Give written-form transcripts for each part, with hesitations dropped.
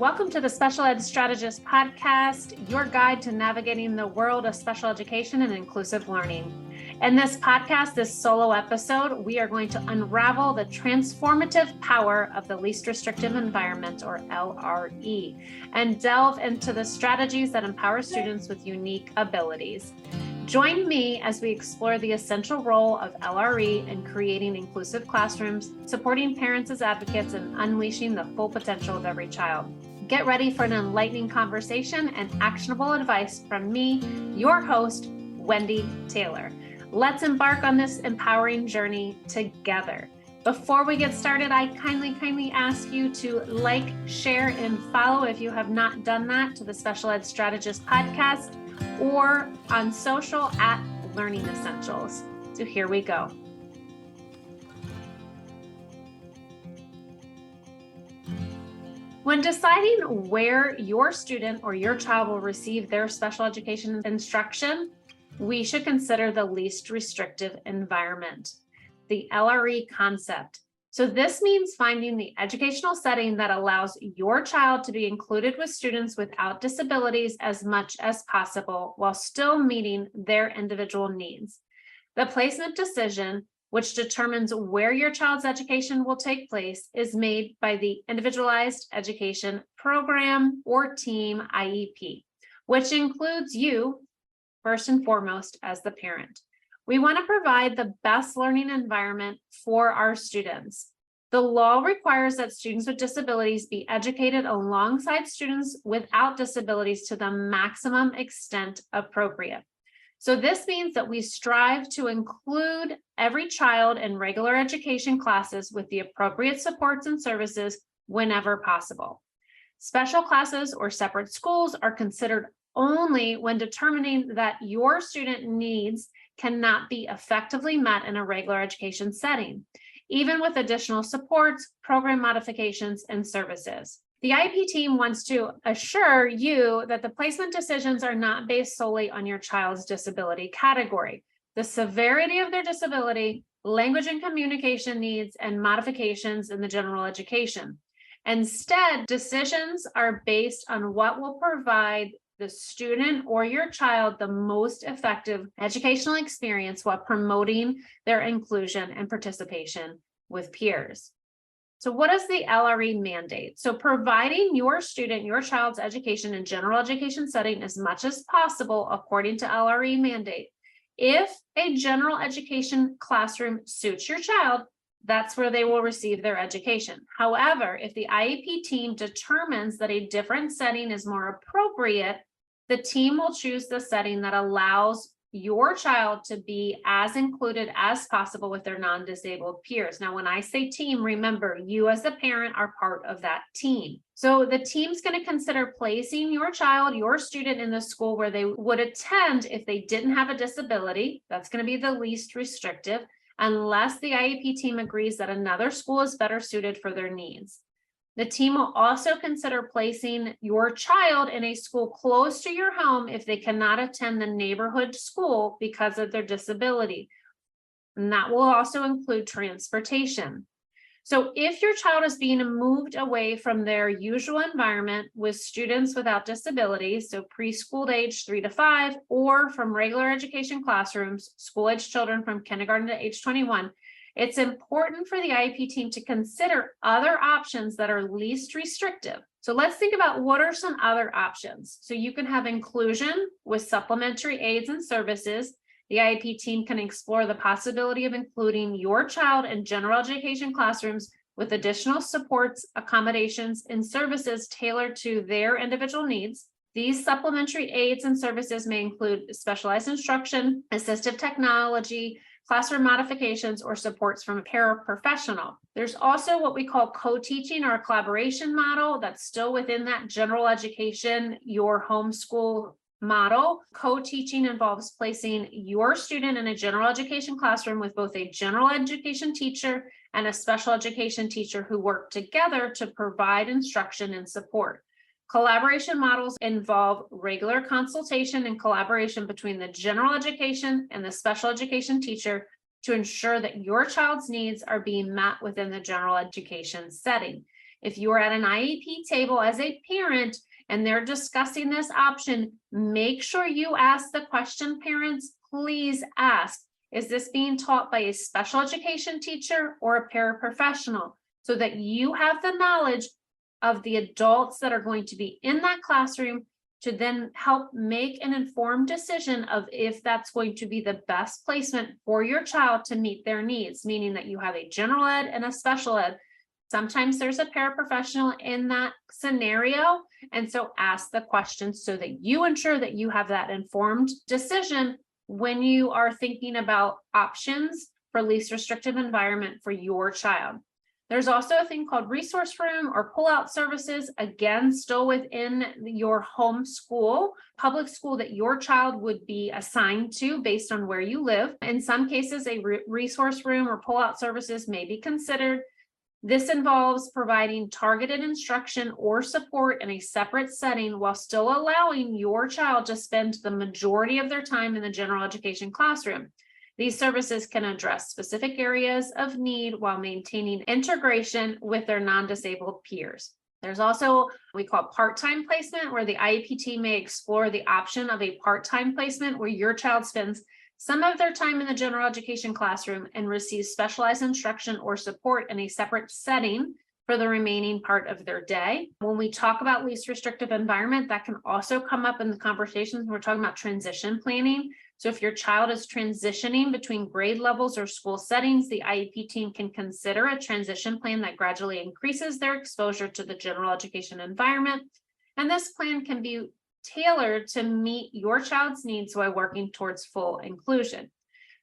Welcome to the Special Ed Strategist Podcast, your guide to navigating the world of special education and inclusive learning. In this podcast, this solo episode, we are going to unravel the transformative power of the least restrictive environment, or LRE, and delve into the strategies that empower students with unique abilities. Join me as we explore the essential role of LRE in creating inclusive classrooms, supporting parents as advocates, and unleashing the full potential of every child. Get ready for an enlightening conversation and actionable advice from me, your host, Wendy Taylor. Let's embark on this empowering journey together. Before we get started, I kindly ask you to like, share, and follow if you have not done that to the Special Ed Strategist Podcast or on social at Learning Essentials. So here we go. When deciding where your student or your child will receive their special education instruction, we should consider the least restrictive environment, the LRE concept. So this means finding the educational setting that allows your child to be included with students without disabilities as much as possible while still meeting their individual needs. The placement decision, which determines where your child's education will take place, is made by the Individualized Education Program or Team IEP, which includes you, first and foremost, as the parent. We want to provide the best learning environment for our students. The law requires that students with disabilities be educated alongside students without disabilities to the maximum extent appropriate. So this means that we strive to include every child in regular education classes with the appropriate supports and services whenever possible. Special classes or separate schools are considered only when determining that your student needs cannot be effectively met in a regular education setting, even with additional supports, program modifications, and services. The IEP team wants to assure you that the placement decisions are not based solely on your child's disability category, the severity of their disability, language and communication needs, and modifications in the general education. Instead, decisions are based on what will provide the student or your child the most effective educational experience while promoting their inclusion and participation with peers. So what is the LRE mandate? So providing your student, your child's education in general education setting as much as possible according to LRE mandate. If a general education classroom suits your child, that's where they will receive their education. However, if the IEP team determines that a different setting is more appropriate, the team will choose the setting that allows your child to be as included as possible with their non-disabled peers. Now, when I say team, remember, you as the parent are part of that team. So the team's going to consider placing your child, your student in the school where they would attend if they didn't have a disability. That's going to be the least restrictive, unless the IEP team agrees that another school is better suited for their needs. The team will also consider placing your child in a school close to your home if they cannot attend the neighborhood school because of their disability. And that will also include transportation. So if your child is being moved away from their usual environment with students without disabilities, so preschool age 3 to 5, or from regular education classrooms, school age children from kindergarten to age 21, it's important for the IEP team to consider other options that are least restrictive. So let's think about what are some other options. So you can have inclusion with supplementary aids and services. The IEP team can explore the possibility of including your child in general education classrooms with additional supports, accommodations, and services tailored to their individual needs. These supplementary aids and services may include specialized instruction, assistive technology, classroom modifications, or supports from a paraprofessional. There's also what we call co-teaching or a collaboration model that's still within that general education, your homeschool model. Co-teaching involves placing your student in a general education classroom with both a general education teacher and a special education teacher who work together to provide instruction and support. Collaboration models involve regular consultation and collaboration between the general education and the special education teacher to ensure that your child's needs are being met within the general education setting. If you are at an IEP table as a parent and they're discussing this option, make sure you ask the question, parents, please ask, is this being taught by a special education teacher or a paraprofessional? So that you have the knowledge of the adults that are going to be in that classroom to then help make an informed decision of if that's going to be the best placement for your child to meet their needs, meaning that you have a general ed and a special ed. Sometimes there's a paraprofessional in that scenario. And so ask the questions so that you ensure that you have that informed decision when you are thinking about options for least restrictive environment for your child. There's also a thing called resource room or pull-out services, again, still within your home school, public school that your child would be assigned to based on where you live. In some cases, a resource room or pull-out services may be considered. This involves providing targeted instruction or support in a separate setting while still allowing your child to spend the majority of their time in the general education classroom. These services can address specific areas of need while maintaining integration with their non-disabled peers. There's also what we call part-time placement, where the IEP team may explore the option of a part-time placement where your child spends some of their time in the general education classroom and receives specialized instruction or support in a separate setting for the remaining part of their day. When we talk about least restrictive environment, that can also come up in the conversations when we're talking about transition planning. So if your child is transitioning between grade levels or school settings, the IEP team can consider a transition plan that gradually increases their exposure to the general education environment. And this plan can be tailored to meet your child's needs while working towards full inclusion.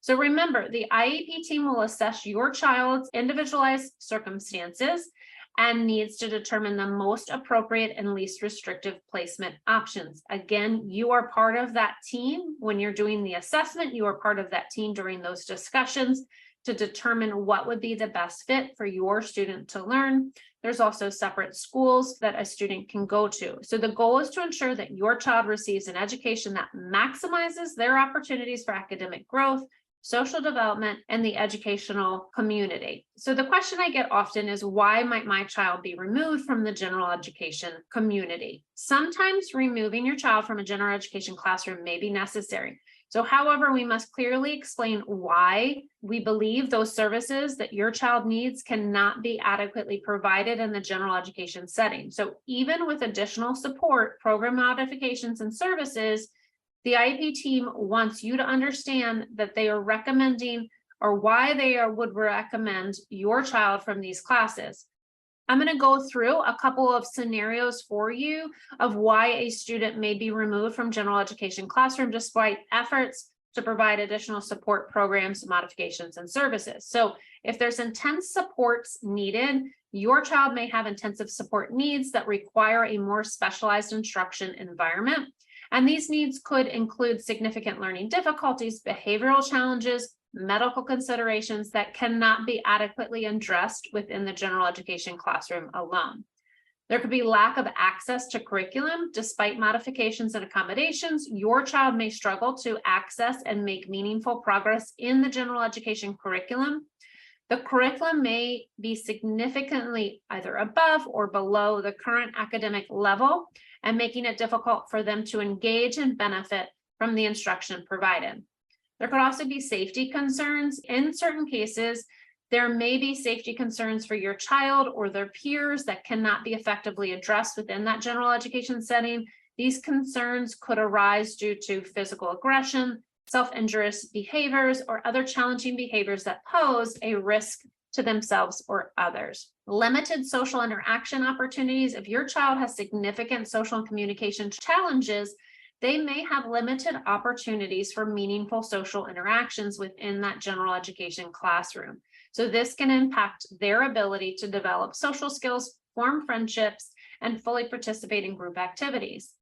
So remember, the IEP team will assess your child's individualized circumstances and needs to determine the most appropriate and least restrictive placement options. Again, you are part of that team when you're doing the assessment. You are part of that team during those discussions to determine what would be the best fit for your student to learn. There's also separate schools that a student can go to. So the goal is to ensure that your child receives an education that maximizes their opportunities for academic growth, social development, and the educational community. So the question I get often is, why might my child be removed from the general education community? Sometimes removing your child from a general education classroom may be necessary. So, however, we must clearly explain why we believe those services that your child needs cannot be adequately provided in the general education setting. So even with additional support, program modifications, and services, the IEP team wants you to understand that they are recommending or why they would recommend your child from these classes. I'm going to go through a couple of scenarios for you of why a student may be removed from general education classroom despite efforts to provide additional support programs, modifications, and services. So if there's intense supports needed, your child may have intensive support needs that require a more specialized instruction environment. And these needs could include significant learning difficulties, behavioral challenges, medical considerations that cannot be adequately addressed within the general education classroom alone. There could be lack of access to curriculum. Despite modifications and accommodations, your child may struggle to access and make meaningful progress in the general education curriculum. The curriculum may be significantly either above or below the current academic level and making it difficult for them to engage and benefit from the instruction provided. There could also be safety concerns. In certain cases, there may be safety concerns for your child or their peers that cannot be effectively addressed within that general education setting. These concerns could arise due to physical aggression, self-injurious behaviors, or other challenging behaviors that pose a risk to themselves or others. Limited social interaction opportunities. If your child has significant social and communication challenges, they may have limited opportunities for meaningful social interactions within that general education classroom. So this can impact their ability to develop social skills, form friendships, and fully participate in group activities.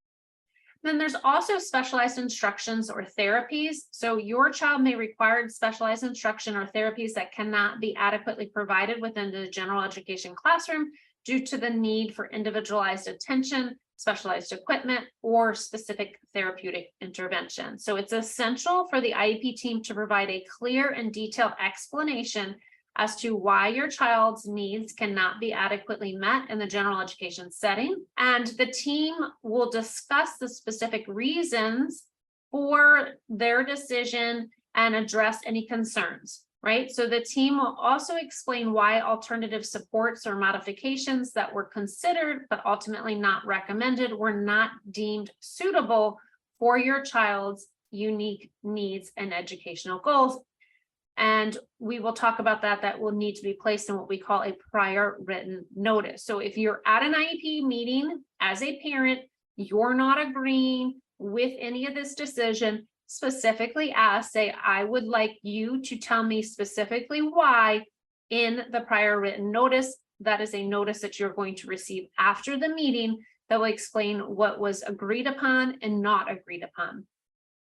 Then there's also specialized instructions or therapies. So your child may require specialized instruction or therapies that cannot be adequately provided within the general education classroom due to the need for individualized attention, specialized equipment, or specific therapeutic intervention. So it's essential for the IEP team to provide a clear and detailed explanation as to why your child's needs cannot be adequately met in the general education setting. And the team will discuss the specific reasons for their decision and address any concerns, right? So the team will also explain why alternative supports or modifications that were considered but ultimately not recommended were not deemed suitable for your child's unique needs and educational goals. And we will talk about that will need to be placed in what we call a prior written notice. So if you're at an IEP meeting as a parent, you're not agreeing with any of this decision, specifically ask, say, I would like you to tell me specifically why in the prior written notice. That is a notice that you're going to receive after the meeting that will explain what was agreed upon and not agreed upon.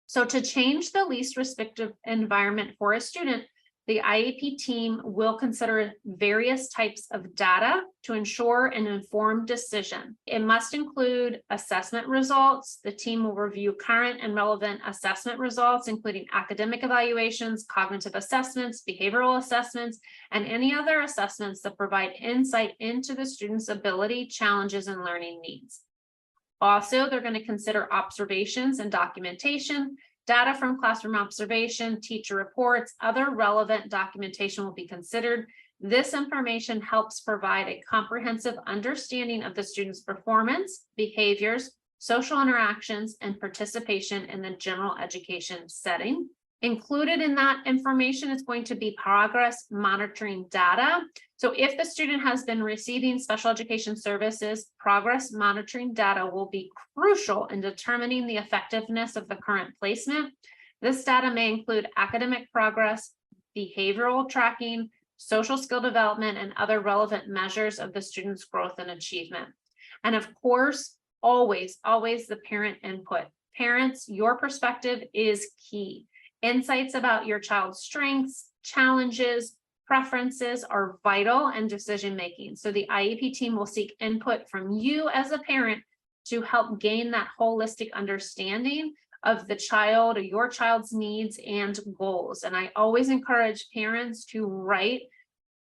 So to change the least restrictive environment for a student, the IEP team will consider various types of data to ensure an informed decision. It must include assessment results. The team will review current and relevant assessment results, including academic evaluations, cognitive assessments, behavioral assessments, and any other assessments that provide insight into the student's ability, challenges, and learning needs. Also, they're going to consider observations and documentation. Data from classroom observation, teacher reports, other relevant documentation will be considered. This information helps provide a comprehensive understanding of the student's performance, behaviors, social interactions, and participation in the general education setting. Included in that information is going to be progress monitoring data. So if the student has been receiving special education services, progress monitoring data will be crucial in determining the effectiveness of the current placement. This data may include academic progress, behavioral tracking, social skill development, and other relevant measures of the student's growth and achievement. And of course, always the parent input. Parents, your perspective is key. Insights about your child's strengths, challenges, preferences are vital in decision making. So the IEP team will seek input from you as a parent to help gain that holistic understanding of the child or your child's needs and goals. And I always encourage parents to write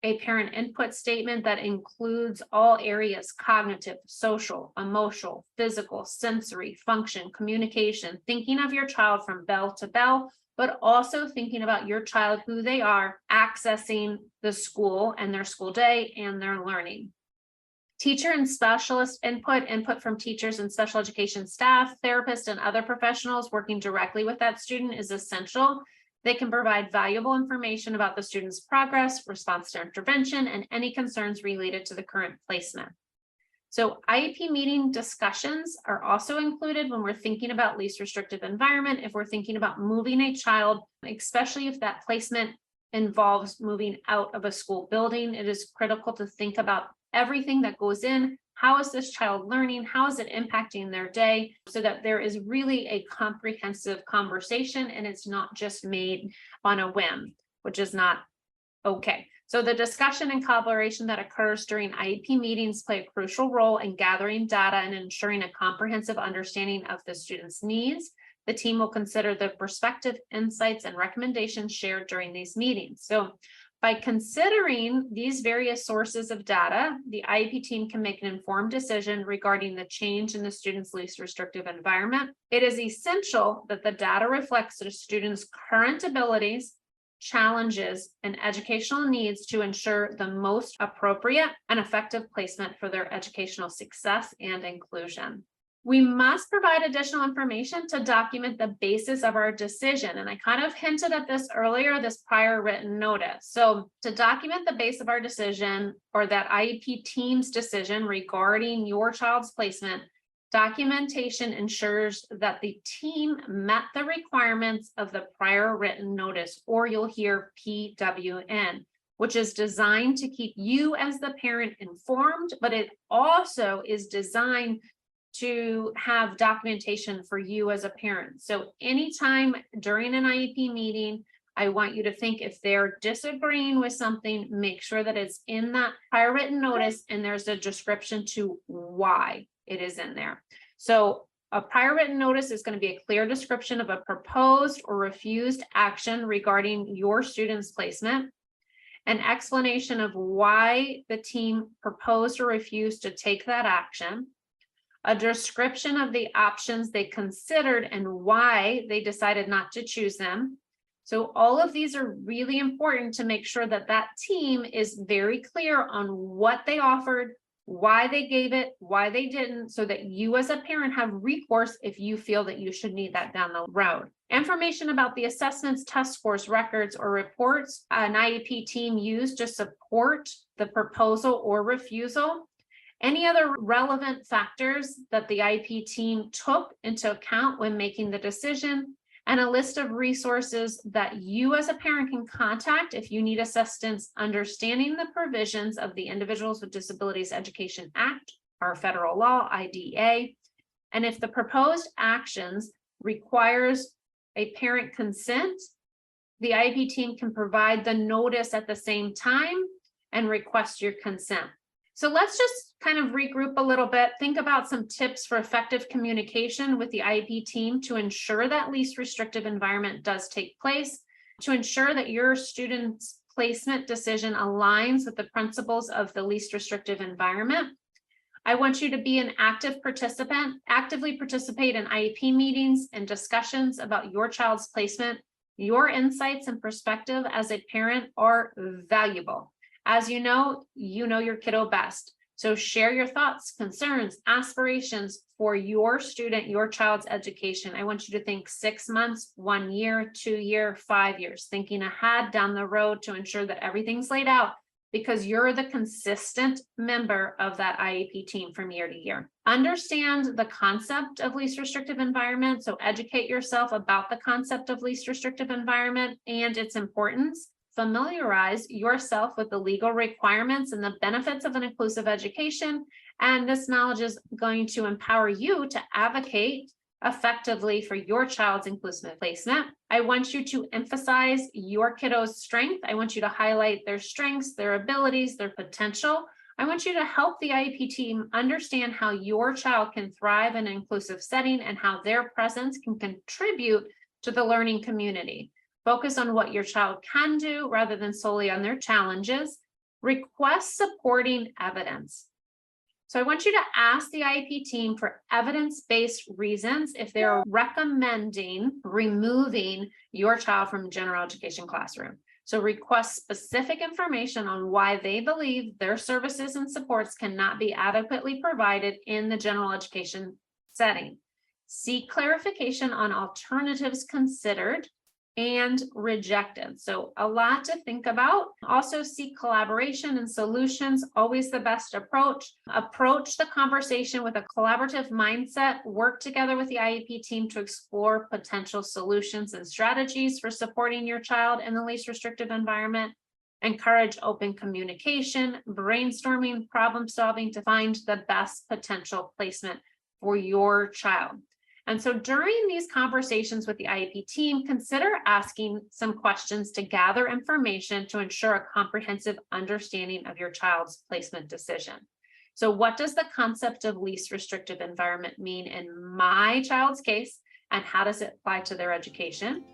a parent input statement that includes all areas: cognitive, social, emotional, physical, sensory, function, communication, thinking of your child from bell to bell, but also thinking about your child, who they are, accessing the school and their school day and their learning. Teacher and specialist input from teachers and special education staff, therapists, and other professionals working directly with that student is essential. They can provide valuable information about the student's progress, response to intervention, and any concerns related to the current placement. So IEP meeting discussions are also included when we're thinking about least restrictive environment. If we're thinking about moving a child, especially if that placement involves moving out of a school building, it is critical to think about everything that goes in. How is this child learning? How is it impacting their day? So that there is really a comprehensive conversation and it's not just made on a whim, which is not okay. So the discussion and collaboration that occurs during IEP meetings play a crucial role in gathering data and ensuring a comprehensive understanding of the student's needs. The team will consider the perspective, insights, and recommendations shared during these meetings. So by considering these various sources of data, the IEP team can make an informed decision regarding the change in the student's least restrictive environment. It is essential that the data reflects the student's current abilities, challenges, and educational needs to ensure the most appropriate and effective placement for their educational success and inclusion. We must provide additional information to document the basis of our decision. And I kind of hinted at this earlier, this prior written notice. So to document the base of our decision, or that IEP team's decision regarding your child's placement, documentation ensures that the team met the requirements of the prior written notice, or you'll hear PWN, which is designed to keep you as the parent informed, but it also is designed to have documentation for you as a parent. So anytime during an IEP meeting, I want you to think, if they're disagreeing with something, make sure that it's in that prior written notice and there's a description to why it is in there. So a prior written notice is going to be a clear description of a proposed or refused action regarding your student's placement. an explanation of why the team proposed or refused to take that action, a description of the options they considered and why they decided not to choose them. So all of these are really important to make sure that that team is very clear on what they offered, why they gave it, why they didn't, so that you as a parent have recourse if you feel that you should need that down the road. Information about the assessments, test scores, records, or reports an IEP team used to support the proposal or refusal. Any other relevant factors that the IEP team took into account when making the decision, and a list of resources that you as a parent can contact if you need assistance understanding the provisions of the Individuals with Disabilities Education Act, our federal law, IDA, and if the proposed actions requires a parent consent, the IEP team can provide the notice at the same time and request your consent. So let's just kind of regroup a little bit, think about some tips for effective communication with the IEP team to ensure that least restrictive environment does take place, to ensure that your student's placement decision aligns with the principles of the least restrictive environment. I want you to be an active participant, actively participate in IEP meetings and discussions about your child's placement. Your insights and perspective as a parent are valuable. As you know your kiddo best. So share your thoughts, concerns, aspirations for your student, your child's education. I want you to think 6 months, 1 year, 2 years, 5 years, thinking ahead down the road to ensure that everything's laid out, because you're the consistent member of that IEP team from year to year. Understand the concept of least restrictive environment. So educate yourself about the concept of least restrictive environment and its importance. Familiarize yourself with the legal requirements and the benefits of an inclusive education. And this knowledge is going to empower you to advocate effectively for your child's inclusive placement. I want you to emphasize your kiddo's strength. I want you to highlight their strengths, their abilities, their potential. I want you to help the IEP team understand how your child can thrive in an inclusive setting and how their presence can contribute to the learning community. Focus on what your child can do rather than solely on their challenges. Request supporting evidence. So I want you to ask the IEP team for evidence-based reasons if they're recommending removing your child from general education classroom. So request specific information on why they believe their services and supports cannot be adequately provided in the general education setting. Seek clarification on alternatives considered and rejected. So a lot to think about. Also seek collaboration and solutions, always the best approach. Approach the conversation with a collaborative mindset. Work together with the IEP team to explore potential solutions and strategies for supporting your child in the least restrictive environment. Encourage open communication, brainstorming, problem solving to find the best potential placement for your child. And so during these conversations with the IEP team, consider asking some questions to gather information to ensure a comprehensive understanding of your child's placement decision. So what does the concept of least restrictive environment mean in my child's case, and how does it apply to their education?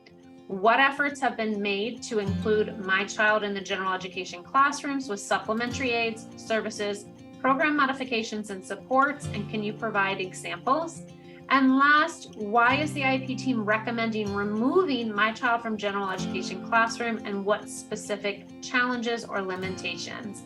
What efforts have been made to include my child in the general education classrooms with supplementary aids, services, program modifications, and supports? And can you provide examples? And last, why is the IEP team recommending removing my child from general education classroom, and what specific challenges or limitations?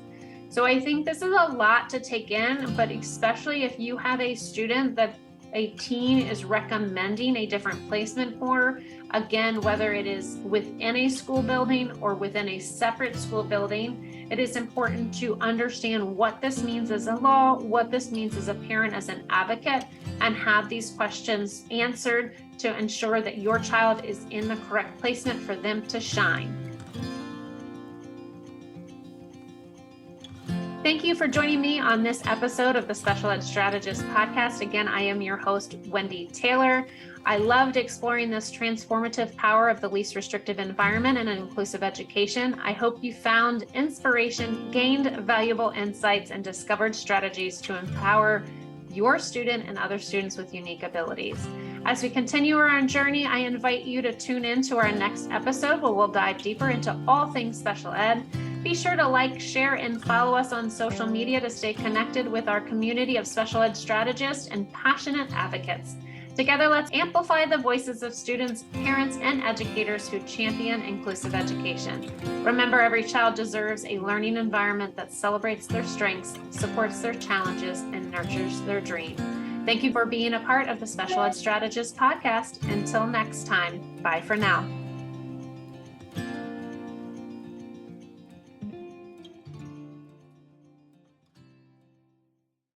So I think this is a lot to take in, but especially if you have a student that a team is recommending a different placement for, again, whether it is within a school building or within a separate school building, it is important to understand what this means as a law, what this means as a parent, as an advocate, and have these questions answered to ensure that your child is in the correct placement for them to shine. Thank you for joining me on this episode of the Special Ed Strategist podcast. Again, I am your host, Wendy Taylor. I loved exploring this transformative power of the least restrictive environment and an inclusive education. I hope you found inspiration, gained valuable insights, and discovered strategies to empower your student and other students with unique abilities. As we continue our journey, I invite you to tune in to our next episode where we'll dive deeper into all things special ed. Be sure to like, share, and follow us on social media to stay connected with our community of special ed strategists and passionate advocates. Together, let's amplify the voices of students, parents, and educators who champion inclusive education. Remember, every child deserves a learning environment that celebrates their strengths, supports their challenges, and nurtures their dream. Thank you for being a part of the Special Ed Strategist podcast. Until next time, bye for now.